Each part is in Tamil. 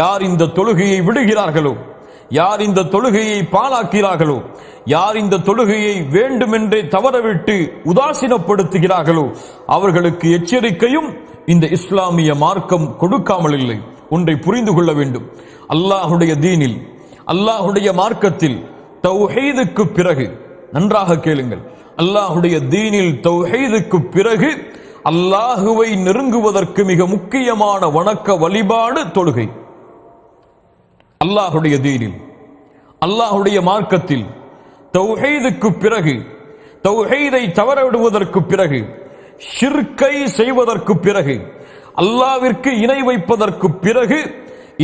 யார் இந்த தொழுகையை விடுகிறார்களோ, யார் இந்த தொழுகையை பாழாக்கிறார்களோ, யார் இந்த தொழுகையை வேண்டுமென்றே தவறவிட்டு உதாசீனப்படுத்துகிறார்களோ அவர்களுக்கு எச்சரிக்கையும் இந்த இஸ்லாமிய மார்க்கம் கொடுக்காமல் இல்லை. ஒன்றை புரிந்து கொள்ள வேண்டும். அல்லாஹுடைய தீனில், அல்லாஹுடைய மார்க்கத்தில் தௌஹீதுக்கு பிறகு, நன்றாக கேளுங்கள், அல்லாஹுடைய தீனில் தௌஹீதுக்கு பிறகு அல்லாஹுவை நெருங்குவதற்கு மிக முக்கியமான வணக்க வழிபாடு தொழுகை. அல்லாஹுடைய தீனில், அல்லாஹுடைய மார்க்கத்தில் தௌஹீதுக்கு பிறகு, தௌஹீதை தவறவிடுவதற்கு பிறகு, ஷிர்கை செய்வதற்கு பிறகு, அல்லாஹ்விற்கு இணை வைப்பதற்கு பிறகு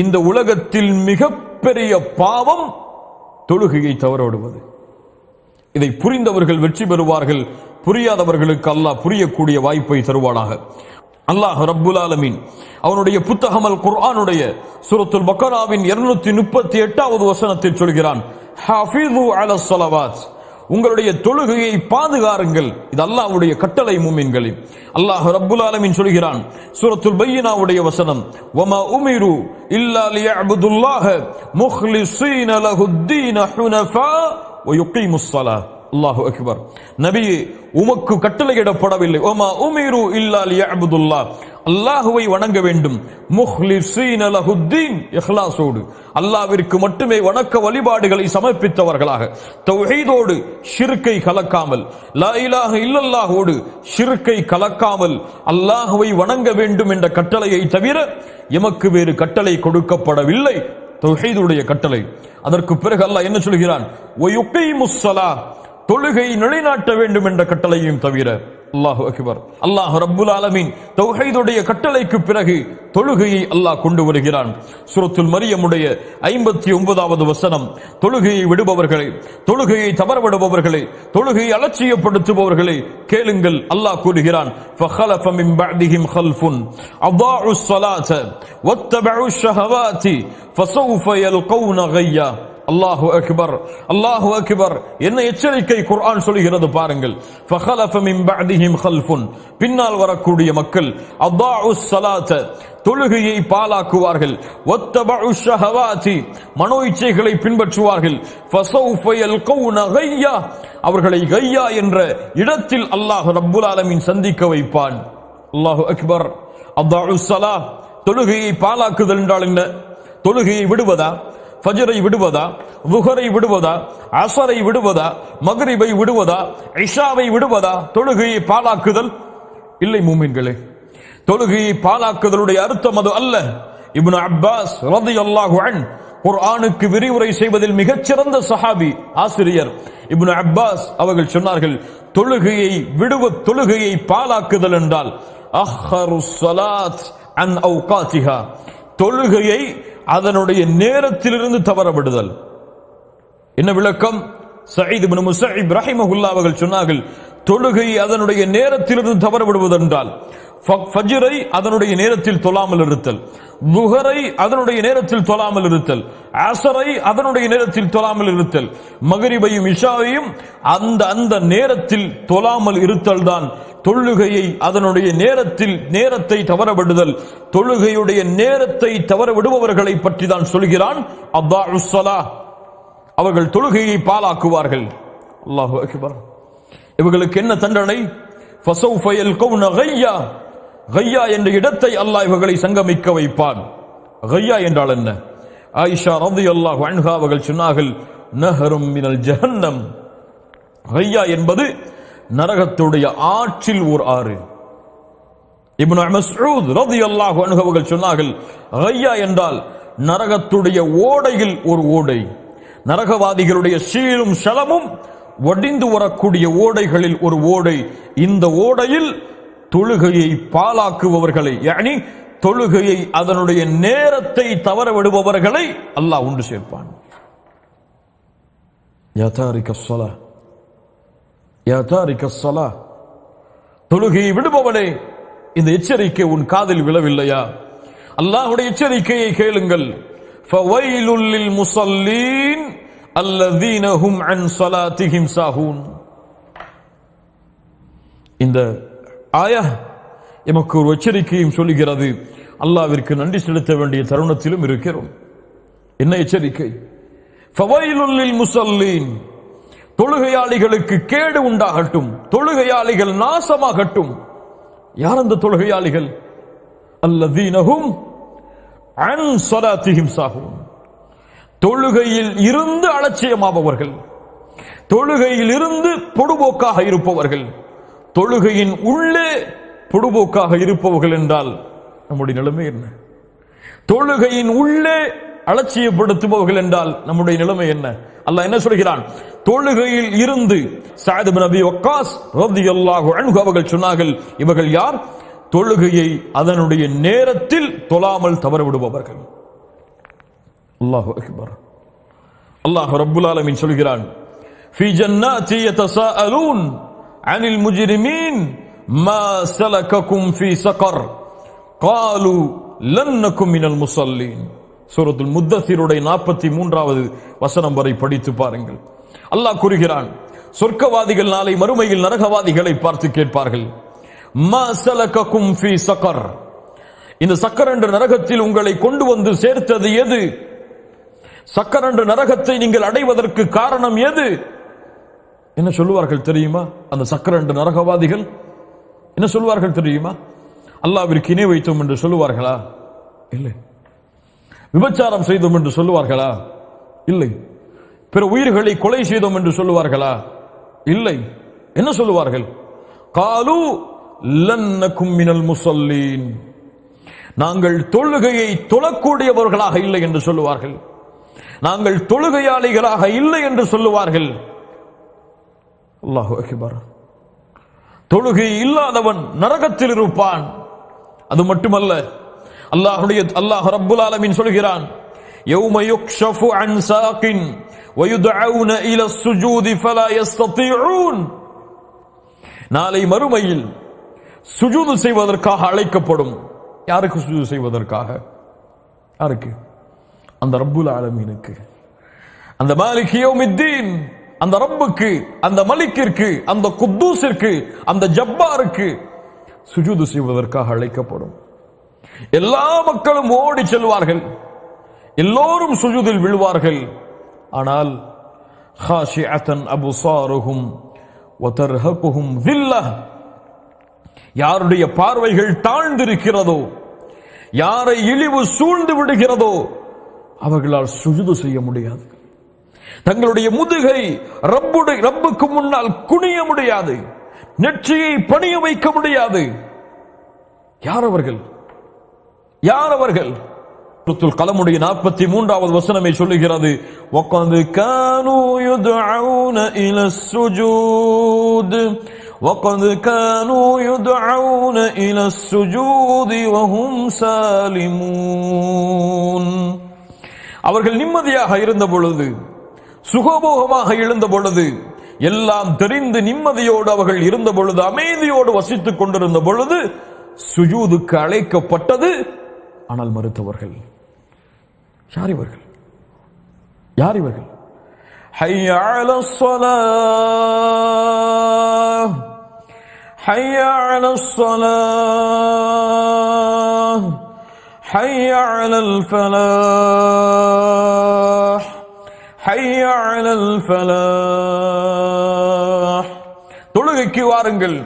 இந்த உலகத்தில் மிகப்பெரிய பாவம் தொழுகையை தவறவிடுவது. இதை புரிந்தவர்கள் வெற்றி பெறுவார்கள். புரியாதவர்களுக்கு அல்லாஹ் புரியக்கூடிய வாய்ப்பை தருவானாக. அல்லாஹ் ரப்புல் ஆலமீன் அவனுடைய புத்தகம் அல் குர்ஆனுடைய சூரத்துல் பக்கராவின் 238வது வசனத்தில் சொல்கிறான், ஹாஃபிது அலஸ் ஸலவாத், உங்களுடைய தொழுகையை பாதுகாருங்கள். இது அல்லாஹ்வுடைய கட்டளை மூமின்களே. அல்லாஹ் ரப்புல் ஆலமீன் சொல்கிறான் சூரத்துல் பையினாவுடைய வசனம், வமா உமிரு இல்லா லியஅபுதுல்லாஹ முக்லிஸீன லஹுத்தீன ஹுனஃபா வ யுகீமுஸ் ஸலாத். அல்லாஹு அக்பர். நபியே, உமக்கு கட்டளையிடப்படவில்லை, வமா உமிரு இல்லா லியஅபுதுல்லாஹ், அல்லாஹுவை வணங்க வேண்டும், முக்லிஸீன லஹுத்தீன், இஹ்லாஸோடு, அல்லாஹ்விற்கு மட்டுமே வணக்க வழிபாடுகளை சமர்ப்பித்தவர்களாக, தௌஹீதோடு ஷிர்கை கலக்காமல், லா இலாஹ இல்லல்லாஹோடு ஷிர்கை கலக்காமல் அல்லாஹுவை வணங்க வேண்டும் என்ற கட்டளையை தவிர எமக்கு வேறு கட்டளை கொடுக்கப்படவில்லை. தௌஹீதுடைய கட்டளை. அதற்கு பிறகு அல்லாஹ் என்ன சொல்கிறான், வ யுகீமுஸ் ஸலாத், தொழுகை நிலைநாட்ட வேண்டும் என்ற கட்டளையும் தவிர. அல்லாஹு அக்பர். அல்லாஹ் ரப்புல் ஆலமீன் தௌஹீதுடைய கட்டளைக்கு பிறகு தொழுகையை அல்லாஹ் கொண்டு வருகிறான். சூரத்துல் மரியமுடைய 59வது வசனம், தொழுகையை விடுபவர்களே, தொழுகையை தவறவிடுபவர்களே, தொழுகையை அலட்சியப்படுத்துபவர்களே கேளுங்கள். அல்லாஹ் கூறுகிறான், ஃபഖலஃப மின் பஅதிஹிம் கல்ஃபுன் அதாஉஸ் ஸலாத வத்தபஉஷ் ஷஹவாதி ஃபஸௌஃப யல்கௌன கய்யா. அல்லாஹு அக்பர், அல்லாஹு அக்பர். என்ன எச்சரிக்கை குர்ஆன் சொல்கிறது பாருங்கள். ஃபഖலஃப மின் பஅதிஹிம் கல்ஃபுன், பின்னால் வரக்கூடிய மக்கள், அதாஉஸ் ஸலாத, தொழுகையை பாழாக்குவார்கள், வத்தபஉஷ் ஷஹவாதி, மனோ இச்சைகளை பின்பற்றுவார்கள், ஃபஸௌஃப யல்கௌன கய்யா, அவர்களை கய்யா என்ற இடத்தில் அல்லாஹ் ரப்புல் ஆலமீன் சந்திக்க வைப்பான். அல்லாஹு அக்பர். அதாஉஸ் ஸலாத், தொழுகையை பாழாக்குதல் என்றால் என்ன? தொழுகையை விடுவதா? ஃபஜ்ரை விடுவதா? லுஹரை விடுவதா? அஸரை விடுவதா? மக்ரிபை விடுவதா? இஷாவை விடுவதா? தொழுகையை பாழாக்குதல் இல்லை மூமின்களே. தொழுகையை பாழாக்குதலுடைய அர்த்தம் அது அல்ல. இப்னு அப்பாஸ் ரலியல்லாஹு அன்ஹு குர்ஆனுக்கு விரிவுரை செய்வதில் மிகச்சிறந்த சஹாபி, ஆசிரியர் இப்னு அப்பாஸ் அவர்கள் சொன்னார்கள், தொழுகையை பாழாக்குதல் என்றால் அஹ்ஹருஸ் ஸலாத் அன் அவ்காத்திஹா, தொழுகையை அதனுடைய நேரத்திலிருந்து தவறவிடுதல். என்ன விளக்கம்? சயீத் இப்னு முஸைப் ரஹிமஹுல்லாஹ் அவர்கள் சொன்னார்கள், தொழுகை அதனுடைய நேரத்திலிருந்து தவறவிடுவது என்றால் ஃபஜ்ரை அதனுடைய நேரத்தில் தொழாமல் இருத்தல், லுஹரை அதனுடைய நேரத்தில் தொழாமல் இருத்தல், அஸரை அதனுடைய நேரத்தில் தொழாமல் இருத்தல், மக்ரிபையும் இஷாவையும் அந்த நேரத்தில் தொழாமல் இருத்தல் தான் தொழுகையை அதனுடைய நேரத்தை தவறவிடுதல். தொழுகையுடைய நேரத்தை தவறவிடுபவர்களை பற்றி தான் சொல்கிறான், அதாஉஸ் ஸலாத், அவர்கள் தொழுகையை பாழாக்குவார்கள். அல்லாஹு அக்பர். இவர்களுக்கு என்ன தண்டனை? ஃபஸௌஃப யல்கௌன கய்யா, கய்யா என்ற இடத்தை அல்லாஹ் இவர்களை சங்கமிக்க வைப்பான். கய்யா என்றால் என்ன? ஆயிஷா ரலியல்லாஹு அன்ஹா அவர்கள் சொன்னார்கள், நஹரும் மினல் ஜஹன்னம். கய்யா என்பது நரகத்துடைய ஆற்றில் ஓர் ஆறு. இப்னு மஸ்ஊத் ரலியல்லாஹு அன்ஹு அவர்கள் சொன்னார்கள், கய்யா என்றால் நரகத்துடைய ஓடையில் ஒரு ஓடை, நரகவாதிகளுடைய சீலும் ஷலமும் வடிந்து வரக்கூடிய ஓடைகளில் ஒரு ஓடை. இந்த ஓடையில் தொழுகையை பாழாக்குபவர்களை, யானி தொழுகையை அதனுடைய நேரத்தை தவற விடுபவர்களை அல்லாஹ் ஒன்று சேர்ப்பான். யா தாரிகஸ் ஸலாத், யா தாரிகஸ் ஸலாத், தொழுகையை விடுபவனே, இந்த எச்சரிக்கை உன் காதில் விழவில்லையா? அல்லாஹ்வுடைய எச்சரிக்கையை கேளுங்கள். ஃபவைலுல் லில் முஸல்லீன் அல்லதீன ஹும் அன் ஸலாத்திஹிம் சாஹூன். இந்த ஆயா எமக்கு ஒரு எச்சரிக்கையும் சொல்லுகிறது. அல்லாஹ்விற்கு நன்றி செலுத்த வேண்டிய தருணத்திலும் இருக்கிறோம். என்ன எச்சரிக்கை? ஃபவைலுல் லில் முஸல்லீன், தொழுகையாளிகளுக்கு கேடு உண்டாகட்டும், தொழுகையாளிகள் நாசமாகட்டும். யார் அந்த தொழுகையாளிகள்? அல்லதீனஹும் அன் ஸலாத்திஹிம் சாஹூன், தொழுகையில் இருந்து அலட்சியமாபவர்கள், தொழுகையில் இருந்து பொடுபோக்காக இருப்பவர்கள். தொழுகையின் உள்ளே பொடுபோக்காக இருப்பவர்கள் என்றால் நம்முடைய நிலைமை என்ன? தொழுகையின் உள்ளே அலட்சியப்படுத்துபவர்கள் என்றால் நம்முடைய நிலைமை என்ன? அல்லாஹ் என்ன சொல்கிறான்? தொழுகையில் இருந்து சஅத் இப்னு அபி வக்காஸ் ரலியல்லாஹு அன்ஹு அவர்கள் சொன்னார்கள், இவர்கள் யார்? தொழுகையை அதனுடைய நேரத்தில் தொழாமல் தவறவிடுபவர்கள். அல்லாஹு அக்பர். அல்லாஹ் ரப்புல் ஆலமீன் சொல்கிறான், ஃபீ ஜன்னாத்தி யதசாஅலூன் அனில் முஜ்ரிமீன் மா ஸலககும் ஃபீ ஸகர் காலு லன் நகும் மினல் முஸல்லீன். சூரத்துல் முத்தஸிருடைய 43வது வசனம் வரை படித்து பாருங்கள். அல்லாஹ் கூறுகிறான், சொர்க்கவாதிகள் நாளை மறுமையில் நரகவாதிகளை பார்த்து கேட்பார்கள், மா ஸலககும் ஃபீ ஸகர், இந்த சக்கர் என்ற நரகத்தில் உங்களை கொண்டு வந்து சேர்த்தது எது? சக்கர் என்ற நரகத்தை நீங்கள் அடைவதற்கு காரணம் எது? என்ன சொல்லுவார்கள் தெரியுமா? அந்த சக்கர் என்ற நரகவாதிகள் என்ன சொல்லுவார்கள் தெரியுமா? அல்லாஹ்விற்கு இணை வைத்தோம் என்று சொல்லுவார்களா? இல்லை. விபச்சாரம் செய்தோம் என்று சொல்லுவார்களா? இல்லை. பிற உயிர்களை கொலை செய்தோம் என்று சொல்லுவார்களா? இல்லை. என்ன சொல்லுவார்கள்? காலு லன் நகும் மினல் முஸல்லீன், நாங்கள் தொழுகையை தொழக்கூடியவர்களாக இல்லை என்று சொல்லுவார்கள். நாங்கள் தொழுகையாளிகளாக இல்லை என்று சொல்லுவார்கள். அல்லாஹு அக்பர். தொழுகை இல்லாதவன் நரகத்தில் இருப்பான். அது மட்டுமல்ல, அல்லாஹ் ரப்புல் ஆலமீன் சொல்கிறான், யௌம யுக்ஷஃபு அன் சாகின் வயுதஊன இலா ஸுஜூதி ஃபலா யஸ்ததீஊன், நாளை மறுமையில் சுஜூது செய்வதற்காக அழைக்கப்படும். யாருக்கு சுஜூது செய்வதற்காக? யாருக்கு? அந்த ரப்புல் ஆலமீனுக்கு, அந்த மாலிக் யௌமித்தீன், அந்த ரப்புக்கு, அந்த மலிக்கிற்கு, அந்த குத்தூஸிற்கு, அந்த ஜப்பாருக்கு சுஜூது செய்வதற்காக அழைக்கப்படும். எல்லா மக்களும் ஓடி செல்வார்கள், எல்லோரும் சுஜூதில் விழுவார்கள். ஆனால் ஹாஷிஅத்தன் அபுசாருஹும் வதர்ஹகுஹும் ذில்லஹ், யாருடைய பார்வைகள் தாழ்ந்திருக்கிறதோ, யாரை இழிவு சூழ்ந்து விடுகிறதோ அவர்களால் சுஜூது செய்ய முடியாது. தங்களுடைய முதுகை ரப்புக்கு முன்னால் குனிய முடியாது, நெற்றியை பணிய வைக்க முடியாது. யார் அவர்கள்? யார் அவர்கள்? சூரத்துல் கலமுடைய 43வது வசனமே சொல்லுகிறது, வகத் கானூ யுதுஊன இலஸ் சுஜூத் வகத் கானூ யுதுஊன இலஸ் சுஜூதி வஹும் சாலிமூன். அவர்கள் நிம்மதியாக இருந்த பொழுது, சுகபோகமாக எழுந்த பொழுது, எல்லாம் தெரிந்து நிம்மதியோடு அவர்கள் இருந்த பொழுது, அமைதியோடு வசித்துக் கொண்டிருந்த பொழுது சுஜூதுக்கு அழைக்கப்பட்டது. ஆனால் மறுத்தவர்கள். யார் இவர்கள்? யார் இவர்கள்? ஹய்ய அலஸ் ஸலாஹ் ஹய்ய அலஸ் ஸலாஹ் ஹய்ய அலல் ஃபலாஹ் ஹய்ய அலல் ஃபலாஹ். தொழுகைக்கு வாருங்கள்,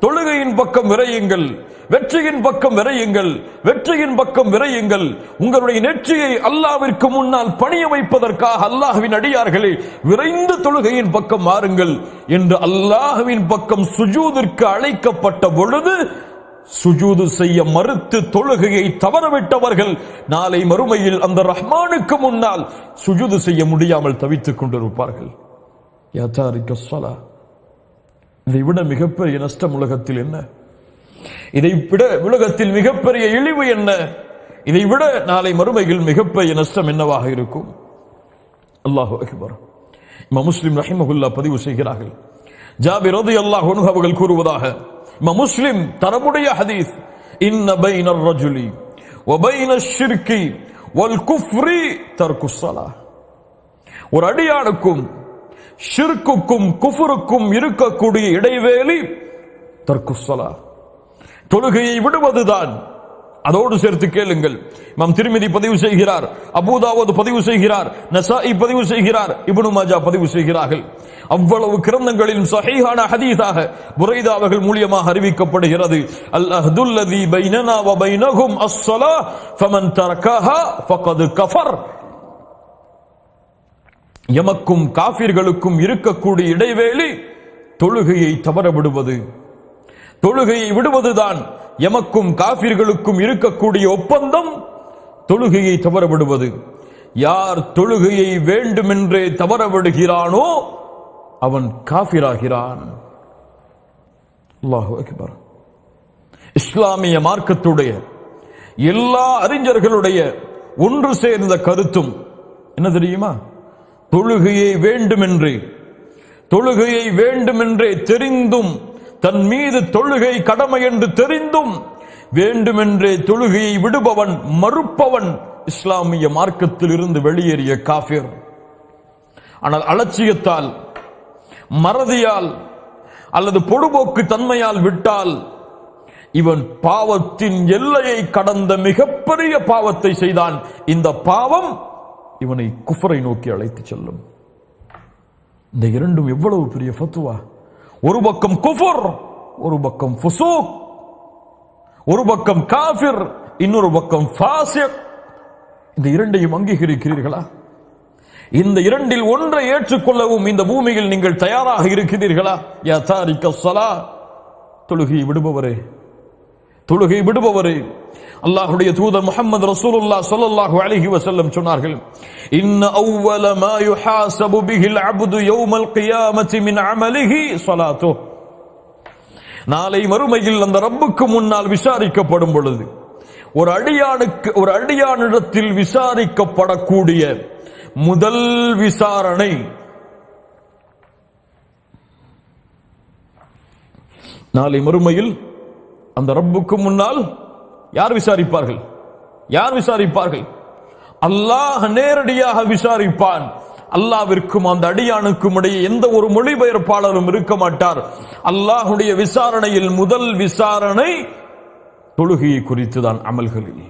தொழுகையின் பக்கம் விரையுங்கள், வெற்றியின் பக்கம் விரையுங்கள், வெற்றியின் பக்கம் விரையுங்கள். உங்களுடைய நெற்றியை அல்லாஹ்விற்கு முன்னால் பணிய வைப்பதற்காக அல்லாஹ்வின் அடியார்களே விரைந்து தொழுகையின் பக்கம் வாருங்கள் என்று அல்லாஹ்வின் பக்கம் சுஜூதிற்கு அழைக்கப்பட்ட பொழுது சுஜூது செய்ய மறுத்து தொழுகையை தவறவிட்டவர்கள் நாளை மறுமையில் அந்த ரஹ்மானுக்கு முன்னால் சுஜூது செய்ய முடியாமல் தவித்துக் கொண்டிருப்பார்கள். யா தாரிக ஸலாஹ், இதை விட மிகப்பெரிய நஷ்டம் உலகத்தில் என்ன? இதை விட உலகத்தில் மிகப்பெரிய இழிவு என்ன? இதை விட நாளை மறுமையில் மிகப்பெரிய நஷ்டம் என்னவாக இருக்கும்? அல்லாஹு அக்பர். இமாம் முஸ்லிம் ரஹிமஹுல்லாஹ் பதிவு செய்கிறார்கள், ஜாபிர் ரலியல்லாஹு அன்ஹு அவர்கள் கூறுவதாக, இமாம் முஸ்லிம் தரமுடைய ஹதீஸ், இன்ன பைனர் ரஜுலி வ பைனஷ் ஷிர்கி வல் குஃப்ரி தர்குஸ் ஸலாஹ், ஒரு அடியானுக்கும் ஷிர்க்குக்கும் குஃப்ருக்கும் இருக்கக்கூடிய இடைவேளை தர்குஸ் ஸலாஹ், தொழுகையை விடுவதுதான். அதோடு சேர்த்து கேளுங்கள். இமாம் திர்மிதி பதிவு செய்கிறார், அபூதாவூத் பதிவு செய்கிறார், நசாஇ பதிவு செய்கிறார், இப்னு மாஜா பதிவு செய்கிறார்கள். அவ்வளவு கிரந்தங்களில் சஹீஹான ஹதீஸாக புரைதா அவர்கள் மூலமாக அறிவிக்கப்படுகிறது. அல் அஹ்துல்லதி பைனனா வ பைனஹும் அஸ்ஸலாஹ் ஃபமன் தரக்கஹா ஃபகத் கஃபர். எமக்கும் காஃபிர்களுக்கும் இருக்கக்கூடிய இடைவேளை தொழுகையை தவற விடுவது. தொழுகையை விடுவதுதான் எமக்கும் காஃபிர்களுக்கும் இருக்கக்கூடிய ஒப்பந்தம். தொழுகையை தவற விடுவது. யார் தொழுகையை வேண்டுமென்றே தவற விடுகிறானோ அவன் காஃபிராகிறான். அல்லாஹு அக்பர். இஸ்லாமிய மார்க்கத்துடைய எல்லா அறிஞர்களுடைய ஒன்று சேர்ந்த கருத்தும் என்ன தெரியுமா? தொழுகையை வேண்டுமென்றே தெரிந்தும், தன் மீது தொழுகை கடமை என்று தெரிந்தும் வேண்டுமென்றே தொழுகையை விடுபவன், மறுப்பவன் இஸ்லாமிய மார்க்கத்தில் இருந்து வெளியேறிய காஃபிர். ஆனால் அலட்சியத்தால், மறதியால் அல்லது பொடுபோக்கு தன்மையால் விட்டால் இவன் பாவத்தின் எல்லையை கடந்த மிகப்பெரிய பாவத்தை செய்தான். இந்த பாவம் இவனை குஃபரை நோக்கி அழைத்து செல்லும். இந்த இரண்டும் எவ்வளவு பெரிய ஃபத்வா! ஒரு பக்கம் குஃபர், ஒரு பக்கம் ஃபுசூக், ஒரு பக்கம் காஃபிர், இன்னொரு பக்கம் ஃபாசிக். இந்த இரண்டையும் அங்கீகரிக்கிறீர்களா? இந்த இரண்டில் ஒன்றை ஏற்றுக்கொள்ளவும் இந்த பூமியில் நீங்கள் தயாராக இருக்கிறீர்களா? யா தாரிக ஸலா, தொழுகை விடுபவரே, அல்லாஹ்வுடைய தூதர் முஹம்மது ரசூலுல்லாஹ் ஸல்லல்லாஹு அலைஹி வஸல்லம் சொன்னார்கள், இன்ன அவ்வல மா யுஹாஸபு பிஹில் அப்து யௌமல் கியாமத்தி மின் அமலிஹி ஸலாத்துஹு. நாளை மறுமையில் அந்த ரப்புக்கு முன்னால் விசாரிக்கப்படும் பொழுது ஒரு அடியானிடத்தில் விசாரிக்கப்படக்கூடிய முதல் விசாரணை நாளை மறுமையில் அந்த ரப்புக்கு முன்னால் யார் விசாரிப்பார்கள்? அல்லாஹ் நேரடியாக விசாரிப்பான். அல்லாஹ்விற்கும் அந்த அடியானுக்கும் இடையே எந்த ஒரு மொழிபெயர்ப்பாளரும் இருக்க மாட்டார். அல்லாஹ்வுடைய விசாரணையில் முதல் விசாரணை தொழுகையை குறித்துதான். அமல்களில்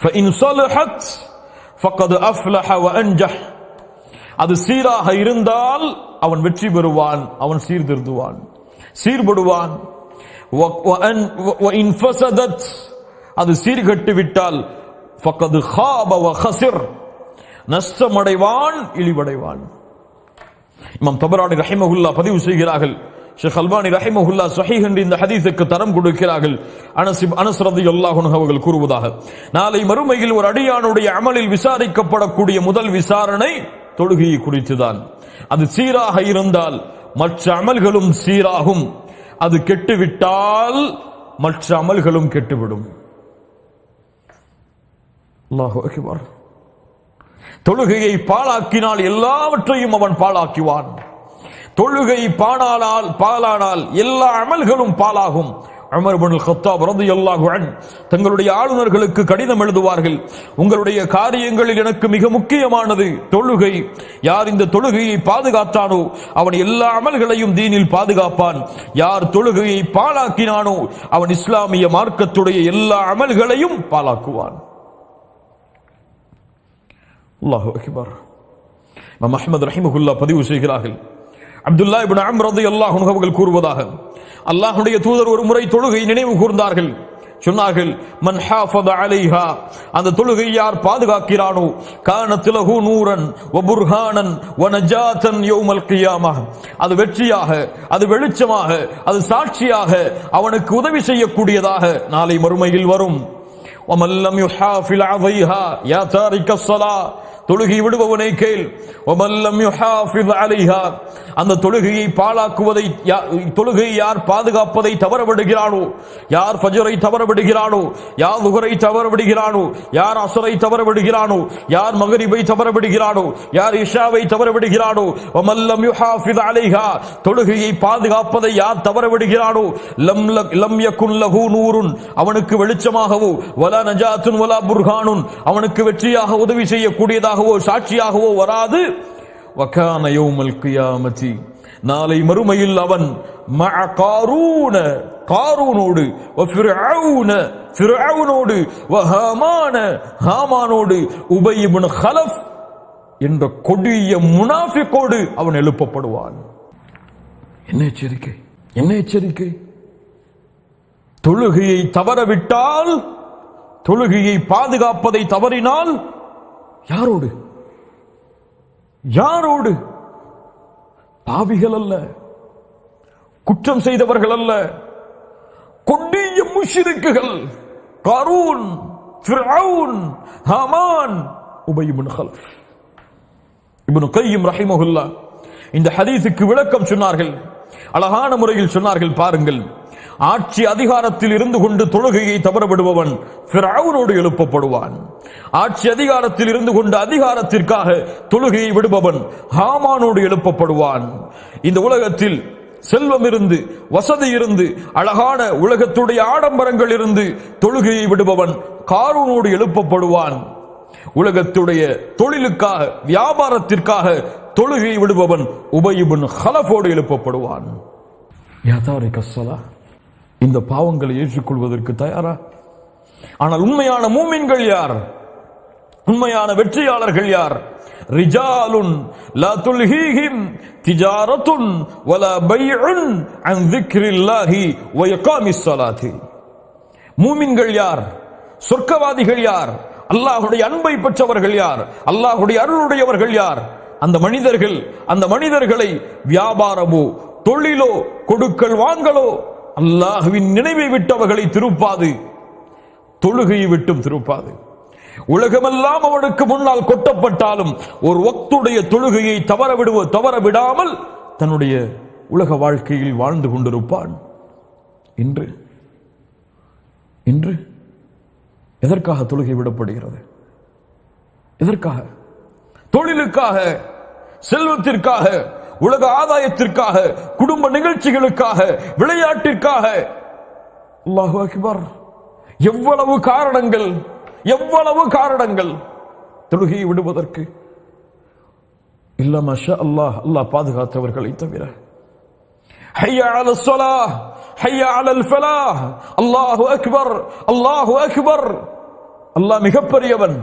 ஃபஇன் ஸலஹத் ஃபகத் அஃப்லஹ வ அன்ஜஹ். அது சீராக இருந்தால் அவன் வெற்றி பெறுவான், அவன் சீர்படுவான். وَإِنْ فَسَدَتْ, அது சீர்கட்டு விட்டால் ஃபகத் خَابَ وَخَسِرْ, நஷ்டமடைவான், இழிவடைவான். இமாம் தபரானி ரஹிமஹுல்லாஹ் பதிவு செய்கிறார்கள். ஷேக் அல்பானி ரஹிமஹுல்லாஹ் ஸஹீஹ் என்ற இந்த ஹதீஸுக்கு தரம் கொடுக்கிறார்கள். அனஸ் ரலியல்லாஹு அன்ஹு அவர்கள் கூறுவதாக, நாளை மறுமையில் ஒரு அடியானுடைய அமலில் விசாரிக்கப்படக்கூடிய முதல் விசாரணை தொழுகையை குறித்துதான். அது சீராக இருந்தால் மற்ற அமல்களும் சீராகும். அது கெட்டுவிட்டால் மற்ற அமல்களும் கெட்டுவிடும். அல்லாஹு அக்பர். தொழுகையை பாழாக்கினால் எல்லாவற்றையும் அவன் பாழாக்குவான். தொழுகை பாழானால் எல்லா அமல்களும் பாழாகும். உமர் இப்னுல் கத்தாப் ரலியல்லாஹு அன்ஹு தங்களுடைய ஆளுநர்களுக்கு கடிதம் எழுதுவார்கள், உங்களுடைய காரியங்களில் எனக்கு மிக முக்கியமானது தொழுகை. யார் இந்த தொழுகையை பாதுகாத்தானோ அவன் எல்லா அமல்களையும் தீனில் பாதுகாப்பான். யார் தொழுகையை பாழாக்கினானோ அவன் இஸ்லாமிய மார்க்கத்துடைய எல்லா அமல்களையும் பாழாக்குவான். அல்லாஹு அக்பர். இமாம் அஹ்மத் ரஹிமஹுல்லாஹ் பதிவு செய்கிறார்கள், அப்துல்லா இப்னு அம்ர் ரலியல்லாஹு அன்ஹு அவர்கள் கூறுவதாக, அல்லாஹ்வுடைய தூதர் ஒரு முறை தொழுகை நினைவு கூர்ந்தார்கள். சொன்னார்கள், மன் ஹாஃபத அலைஹா, அந்த தொழுகை யார் பாதுகாக்கிறானோ, கானத் லஹு நூரன் வ புர்ஹானன் வ நஜாத்தன் யௌமல் கியாமஹ், அது வெற்றியாக, அது வெளிச்சமாக, அது சாட்சியாக, அவனுக்கு உதவி செய்யக்கூடியதாக நாளை மறுமையில் வரும். வமன் லம் யுஹாஃபில் அலைஹா யா தாரிக ஸலா, தொழுகை விடுபவனை கேள். அந்த தொழுகையை பாழாக்குவதை, தொழுகையை யார் பாதுகாப்பதை தவற விடுகிறானோ, யார் ஃபஜ்ரை தவற விடுகிறானோ, யார் லுஹரை தவற விடுகிறானோ, யார் அஸ்ரை தவற விடுகிறானோ, யார் மக்ரிபை தவற விடுகிறானோ, யார் இஷாவை தவற விடுகிறானோ, வமல்லம் யுஹாஃபிஸ் அலைஹா, தொழுகையை பாதுகாப்பதை யார் தவற விடுகிறானோ, லம் யகுன் லஹு நூருன், அவனுக்கு வெளிச்சமாகவோ, வலா நஜாத்துன் வலா புர்ஹானுன், அவனுக்கு வெற்றியாக உதவி செய்யக்கூடியதாகவோ சாட்சியாகவோ வராது. வகான யௌமல் கியாமத்தி, நாளை மறுமையில் அவன் மஅ காரூன, காரூனோடு, ஃபிர்அவுனோடு, ஹாமானோடு, உபய் இப்னு கலஃப் என்ற கொடிய முனாஃபிக்கோடு அவன் எழுப்பப்படுவான். என்ன எச்சரிக்கை, என்ன எச்சரிக்கை! தொழுகையை தவறவிட்டால், தொழுகையை பாதுகாப்பதை தவறினால் யாரோடு? யாரோடு? பாவிகள் அல்ல, குற்றம் செய்தவர்கள் அல்ல, கொடிய முஷ்ரிக்குகள். காரூன், ஃபிர்அவுன், ஹாமான், உபய் இப்னு கலஃப். இப்னு கய்யிம் ரஹிமஹுல்லாஹ் இந்த ஹதீஸுக்கு விளக்கம் சொன்னார்கள். அழகான முறையில் சொன்னார்கள். பாருங்கள், ஆட்சி அதிகாரத்தில் இருந்து கொண்டு தொழுகையை தவறவிடுபவன் ஃபிர்அவுனோடு எழுப்பப்படுவான். ஆட்சி அதிகாரத்தில் இருந்து கொண்டு அதிகாரத்திற்காக தொழுகையை விடுபவன் ஹாமானோடு எழுப்பப்படுவான். இந்த உலகத்தில் செல்வம் இருந்து, வசதி இருந்து, அழகான உலகத்துடைய ஆடம்பரங்கள் இருந்து தொழுகையை விடுபவன் காரூனோடு எழுப்பப்படுவான். உலகத்துடைய தொழிலுக்காக, வியாபாரத்திற்காக தொழுகையை விடுபவன் உபய் இப்னு கலஃபோடு எழுப்பப்படுவான். இந்த பாவங்களை ஏற்றுக்கொள்வதற்கு தயாரா? ஆனால் உண்மையான மூமின்கள் யார்? உண்மையான வெற்றியாளர்கள் யார்? ரிஜாலுன் லா துல்ஹீஹிம் திஜாரத்துன் வலா பைஉன் அன் ذிக்ரில்லாஹி வ இகாமிஸ் ஸலாத்தி. மூமின்கள் யார்? சொர்க்கவாதிகள் யார்? அல்லாஹ்வுடைய அன்பை பெற்றவர்கள் யார்? அல்லாஹ்வுடைய அருளுடையவர்கள் யார்? அந்த மனிதர்களை வியாபாரமோ தொழிலோ கொடுக்கல் வாங்கலோ அல்லாஹ்வின் நினைவை விட்டவர்களை திருப்பாது, தொழுகையை விட்டும் திருப்பாது. உலகமெல்லாம் அவனுக்கு முன்னால் கொட்டப்பட்டாலும் ஒரு வக்துடைய தொழுகையை தவறவிடாமல் தன்னுடைய உலக வாழ்க்கையில் வாழ்ந்து கொண்டிருப்பான். இன்று எதற்காக தொழுகை விடப்படுகிறது? எதற்காக? தொழிலுக்காக, செல்வத்திற்காக, உலக ஆதாயத்திற்காக, குடும்ப நிகழ்ச்சிகளுக்காக, விளையாட்டிற்காக. அல்லாஹு அக்பர்! எவ்வளவு காரணங்கள், எவ்வளவு காரணங்கள் தொழுகையை விடுவதற்கு. இல்ல மாஷா அல்லாஹ், அல்லாஹ் பாதுகாத்தவர்களை தவிர. ஹய்யா அலஸ் ஸலாஹ், ஹய்யா அலல் ஃபலாஹ், அல்லாஹு அக்பர், அல்லாஹு அக்பர். அல்லாஹ் மிகப்பெரியவன்,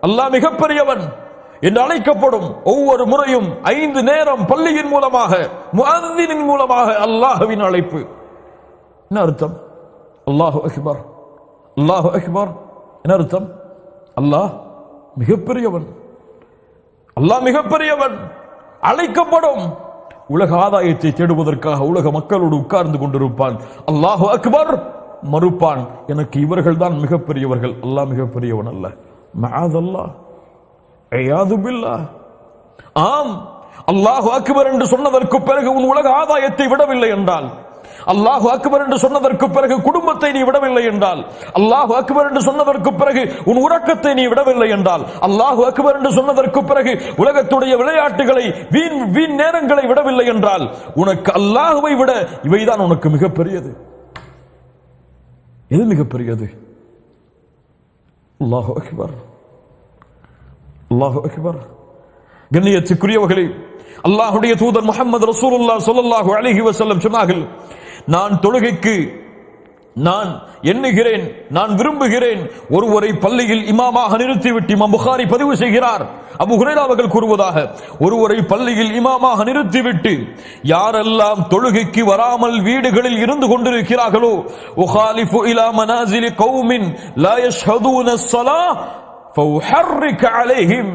அல்லாஹ் மிகப்பெரியவன் என்று அழைக்கப்படும் ஒவ்வொரு முறையும் 5 நேரம் பள்ளியின் மூலமாக, முஅத்தினின் மூலமாக அல்லாஹ்வின் அழைப்பு. என்ன அர்த்தம்? அல்லாஹு அக்பர், அல்லாஹு அக்பர். என்ன அர்த்தம்? அல்லாஹ் மிகப்பெரியவன், அல்லாஹ் மிகப்பெரியவன். அழைக்கப்படும். உலக ஆதாயத்தை தேடுவதற்காக உலக மக்களோடு உட்கார்ந்து கொண்டிருப்பான். அல்லாஹு அக்பர் மறுப்பான். எனக்கு இவர்கள் தான் மிகப்பெரியவர்கள், அல்லாஹ் மிகப்பெரியவன் அல்ல. மஅதல்லாஹ், ஐயாது பில்லாஹ். ஆம், அல்லாஹு அக்பர் என்று சொன்னதற்கு பிறகு உன் உலக ஆதாயத்தை விடவில்லை என்றால், அல்லாஹு அக்பர் என்று சொன்னதற்கு பிறகு குடும்பத்தை நீ விடவில்லை என்றால், அல்லாஹு அக்பர் என்று சொன்னதற்கு பிறகு உன் உறக்கத்தை நீ விடவில்லை என்றால், அல்லாஹு அக்பர் என்று சொன்னதற்கு பிறகு உலகத்துடைய விளையாட்டுகளை, வீண் நேரங்களை விடவில்லை என்றால், உனக்கு அல்லாஹுவை விட இவைதான் உனக்கு மிகப்பெரியது. எது மிகப்பெரியது? அல்லாஹு அக்பர், அல்லாஹு அக்பர். கண்ணியத்துக்குரியவர்களே, அல்லாஹ்வுடைய தூதர் முஹம்மது ரசூலுல்லாஹ் ஸல்லல்லாஹு அலைஹி வஸல்லம் சொன்னார்கள், நான் தொழுகைக்கு நான் எண்ணுகிறேன், நான் விரும்புகிறேன், ஒருவரை பள்ளியில் இமாமாக நிறுத்திவிட்டு, இமாம் புகாரி பதிவு செய்கிறார், அபூ ஹுரைரா அவர்கள் கூறுவதாக, ஒருவரை பள்ளியில் இமாமாக நிறுத்திவிட்டு யாரெல்லாம் தொழுகைக்கு வராமல் வீடுகளில் இருந்து கொண்டிருக்கிறார்களோ, உகாலிஃபு இலா மனாசிலி கௌமின் லா யஷ்ஹதூன ஸலாஹ் ஃபஉஹர்ரிக அலைஹிம்,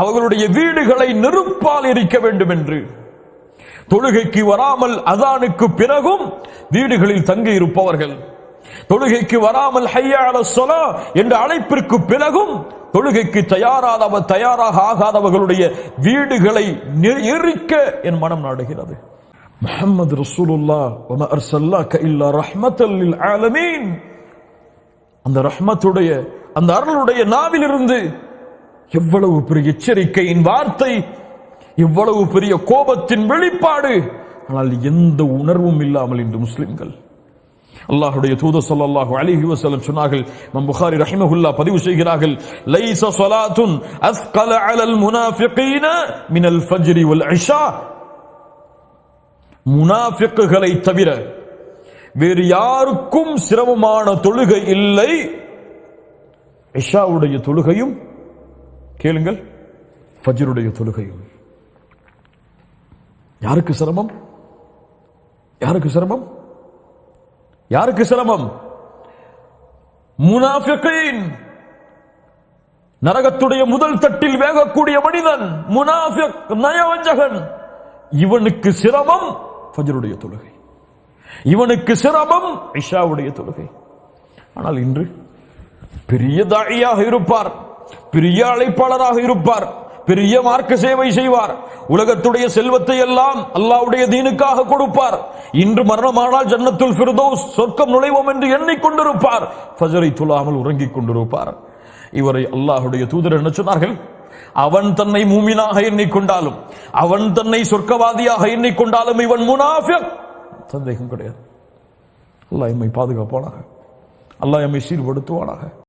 அவர்களுடைய வீடுகளை நெருப்பால் எரிக்க வேண்டும் என்று. தொழுகைக்கு வராமல் அதானுக்கு பிறகும் வீடுகளில் தங்கி இருப்பவர்கள், தொழுகைக்கு வராமல் ஹய்யா அலஸ் ஸலாஹ் என்ற அழைப்பிற்கு பிறகும் தொழுகைக்கு தயாராக ஆகாதவர்களுடைய வீடுகளை எரிக்க என் மனம் நாடுகிறது. முஹம்மது ரசூலுல்லாஹ் வமா அர்ஸல்னாக இல்லா ரஹ்மத்தல் லில் ஆலமீன், அந்த ரஹ்மத்துடைய, அந்த அருளுடைய நாவிலிருந்து எவ்வளவு பெரிய எச்சரிக்கையின் வார்த்தை, எவ்வளவு பெரிய கோபத்தின் வெளிப்பாடு. ஆனால் எந்த உணர்வும் இல்லாமல் இன்று முஸ்லிம்கள். அல்லாஹ்வுடைய தூதர் ஸல்லல்லாஹு அலைஹி வஸல்லம் சொன்னார்கள், இமாம் புகாரி ரஹிமஹுல்லாஹ் பதிவு செய்கிறார்கள், லைஸ ஸலாத்துன் அஸ்கல அலல் முனாஃபிகீன மினல் ஃபஜ்ரி வல் இஷா. முனாஃபிக்குகளை தவிர, வேறு யாருக்கும் சிரமமான தொழுகை இல்லை. இஷாவுடைய தொழுகையும் கேளுங்கள், ஃபஜ்ருடைய தொழுகையும். யாருக்கு சிரமம்? யாருக்கு சிரமம்? யாருக்கு சிரமம்? முனாஃபிகீன், நரகத்துடைய முதல் தட்டில் வேகக்கூடிய மனிதன், முனாஃபிக், நயவஞ்சகன், இவனுக்கு சிரமம் ஃபஜ்ருடைய தொழுகை, இவனுக்கு சிரமம் இஷாவுடைய தொழுகை. ஆனால் இன்று பெரிய தாயியாக இருப்பார், பெரிய அழைப்பாளராக இருப்பார், பெரிய மார்க்க சேவை செய்வார், உலகத்துடைய செல்வத்தை எல்லாம் அல்லாஹ்வுடைய தீனுக்காக கொடுப்பார். இன்று மரணமானால் ஜன்னத்துல் ஃபிர்தௌஸ், சொர்க்கம் நுழைவோம் என்று எண்ணிக்கொண்டிருப்பார், ஃபஜ்ரை தொழாமல் உறங்கிக் கொண்டிருப்பார். இவரை அல்லாஹ்வுடைய தூதர் என்ன சொன்னார்கள்? அவன் தன்னை மூமினாக எண்ணிக்கொண்டாலும், அவன் தன்னை சொர்க்கவாதியாக எண்ணிக்கொண்டாலும் இவன் முனாஃபிக், சந்தேகம் கிடையாது. அல்லாஹ் எம்மை பாதுகாப்பானாக, அல்லாஹ் எம்மை சீர்படுத்துவானாக.